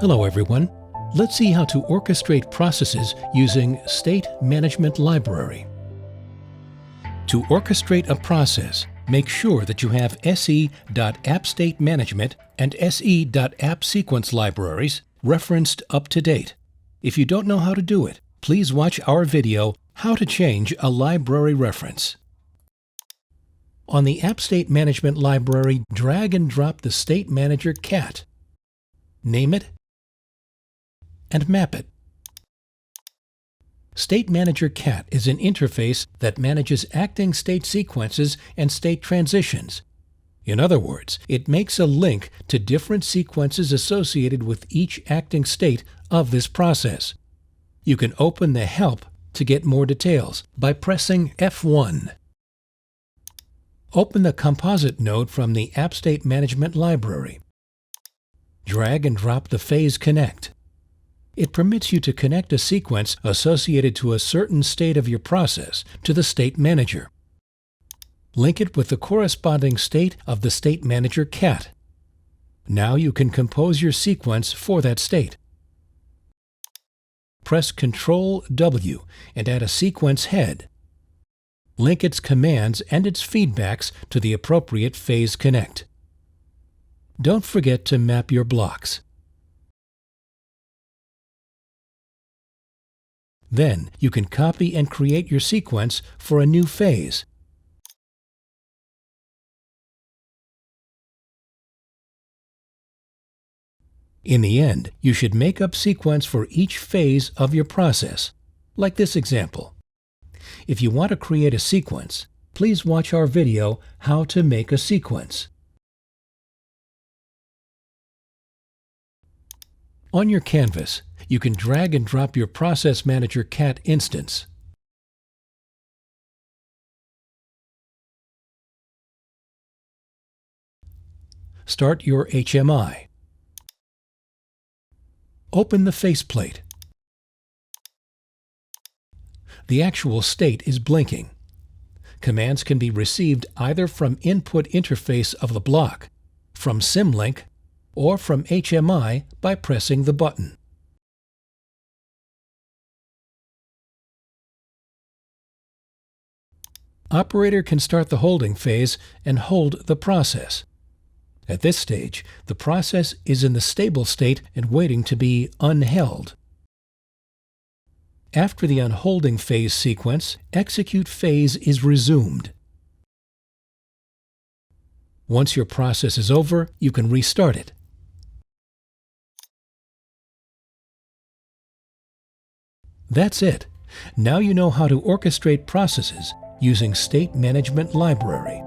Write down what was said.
Hello everyone. Let's see how to orchestrate processes using State Management Library. To orchestrate a process, make sure that you have se.appStateManagement and se.appSequence libraries referenced up to date. If you don't know how to do it, please watch our video, How to Change a Library Reference. On the AppState Management library, drag and drop the State Manager CAT. Name it and map it. State Manager CAT is an interface that manages acting state sequences and state transitions. In other words, it makes a link to different sequences associated with each acting state of this process. You can open the Help to get more details by pressing F1. Open the Composite node from the AppState Management library. Drag and drop the Phase Connect. It permits you to connect a sequence associated to a certain state of your process to the State Manager. Link it with the corresponding state of the State Manager CAT. Now you can compose your sequence for that state. Press Ctrl-W and add a sequence head. Link its commands and its feedbacks to the appropriate Phase Connect. Don't forget to map your blocks. Then you can copy and create your sequence for a new phase. In the end, you should make up sequence for each phase of your process, like this example. If you want to create a sequence, please watch our video, How to Make a Sequence. On your canvas, you can drag and drop your Process Manager CAT instance. Start your HMI. Open the faceplate. The actual state is blinking. Commands can be received either from Input Interface of the block, from Symlink, or from HMI by pressing the button. Operator can start the holding phase and hold the process. At this stage, the process is in the stable state and waiting to be unheld. After the unholding phase sequence, execute phase is resumed. Once your process is over, you can restart it. That's it. Now you know how to orchestrate processes using State Management Library.